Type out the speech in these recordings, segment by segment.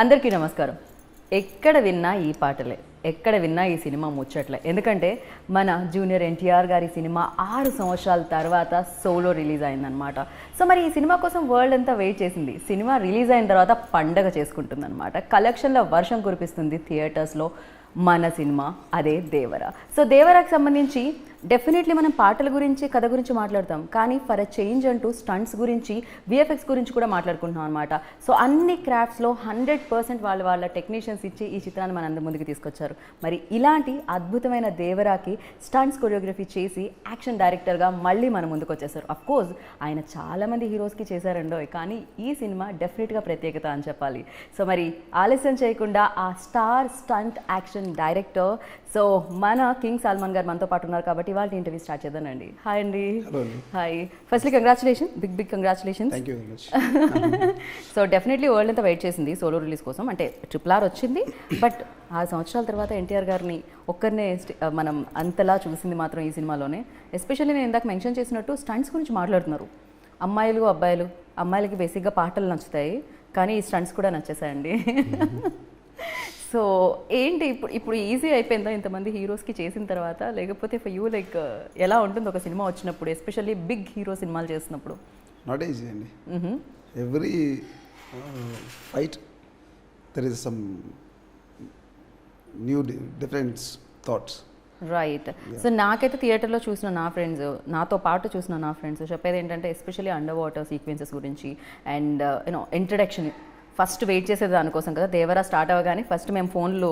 అందరికీ నమస్కారం. ఎక్కడ విన్నా ఈ పాటలే, ఎక్కడ విన్నా ఈ సినిమా ముచ్చట్లే. ఎందుకంటే మన జూనియర్ ఎన్టీఆర్ గారి సినిమా 6 సంవత్సరాల తర్వాత సోలో రిలీజ్ అయిందనమాట. సో మరి ఈ సినిమా కోసం వరల్డ్ అంతా వెయిట్ చేసింది. సినిమా రిలీజ్ అయిన తర్వాత పండగ చేసుకుంటుంది అనమాట. కలెక్షన్ల వర్షం కురిపిస్తుంది థియేటర్స్లో మన సినిమా, అదే దేవర. సో దేవరాకి సంబంధించి డెఫినెట్లీ మనం పాటల గురించి, కథ గురించి మాట్లాడతాం, కానీ ఫర్ ఎ చేంజ్ అంటూ స్టంట్స్ గురించి, విఎఫ్ఎక్స్ గురించి కూడా మాట్లాడుకుంటున్నాం అనమాట. సో అన్ని క్రాఫ్ట్స్లో 100% వాళ్ళ టెక్నీషియన్స్ ఇచ్చి ఈ చిత్రాన్ని మన అందరి ముందుకు తీసుకొచ్చారు. మరి ఇలాంటి అద్భుతమైన దేవరాకి స్టంట్స్ కొరియోగ్రఫీ చేసి యాక్షన్ డైరెక్టర్గా మళ్ళీ మన ముందుకు వచ్చేసారు. అఫ్కోర్స్ ఆయన చాలామంది హీరోస్కి చేశారండో, కానీ ఈ సినిమా డెఫినెట్గా ప్రత్యేకత అని చెప్పాలి. సో మరి ఆలస్యం చేయకుండా ఆ star stunt action director, so మన కింగ్ సల్మాన్ గారు మనతో పాటు ఉన్నారు కాబట్టి ఇవాళ ఇంటర్వ్యూ స్టార్ట్ చేద్దానండి. హాయ్ అండి. Hi. Firstly congratulation, big congratulations. Thank you very much. So definitely world అంతా వెయిట్ చేసింది సోలో రిలీజ్ కోసం. అంటే RRR వచ్చింది, బట్ 6 సంవత్సరాల తర్వాత ఎన్టీఆర్ గారిని ఒక్కరినే మనం అంతలా చూసింది మాత్రం ఈ సినిమాలోనే. ఎస్పెషల్లీ నేను ఇందాక మెన్షన్ చేసినట్టు స్టంట్స్ గురించి మాట్లాడుతున్నారు. అమ్మాయిలు అబ్బాయిలు, అమ్మాయిలకి బేసిక్గా పాటలు నచ్చుతాయి, కానీ ఈ స్టంట్స్ కూడా నచ్చేసాయండి. సో ఏంటి ఇప్పుడు ఈజీ అయిపోయిందా ఇంతమంది హీరోస్కి చేసిన తర్వాత, లేకపోతే ఫర్ యూ లైక్ ఎలా ఉంటుంది ఒక సినిమా వచ్చినప్పుడు, ఎస్పెషల్లీ బిగ్ హీరో సినిమాలు చేసినప్పుడు? నాట్ ఈజీ అండి. Every fight there is some new different thoughts. Right. So నాకైతే థియేటర్లో చూసిన నా ఫ్రెండ్స్, నాతో పాటు చూసిన నా ఫ్రెండ్స్ చెప్పేది ఏంటంటే ఎస్పెషల్లీ అండర్ వాటర్ సీక్వెన్సెస్ గురించి అండ్ ఇంట్రడక్షన్. ఫస్ట్ వెయిట్ చేసేది దానికోసం కదా, దేవరా స్టార్ట్ అవ్వగానే ఫస్ట్ మేము ఫోన్లో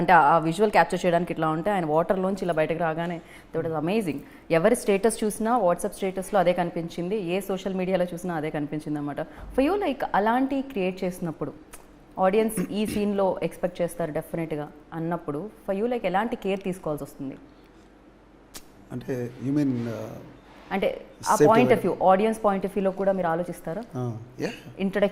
అంటే ఆ విజువల్ క్యాప్చర్ చేయడానికి ఇట్లా ఉంటే ఆయన వాటర్లోంచి ఇలా బయటకు రాగానే దట్ ఇస్ అమేజింగ్. ఎవరి స్టేటస్ చూసినా వాట్సాప్ స్టేటస్లో అదే కనిపించింది, ఏ సోషల్ మీడియాలో చూసినా అదే కనిపించింది అనమాట. ఫర్ యూ లైక్ అలాంటి క్రియేట్ చేసినప్పుడు ఆడియన్స్ ఈ సీన్లో ఎక్స్పెక్ట్ చేస్తారు డెఫినెట్గా అన్నప్పుడు ఫర్ యూ లైక్ ఎలాంటి కేర్ తీసుకోవాల్సి వస్తుంది? అంటే యూ మీన్ అంటే ఆ point of view, audience point of వ్యూలో కూడా మీరు ఆలోచిస్తారా? యా. ఇంట్రడక్షన్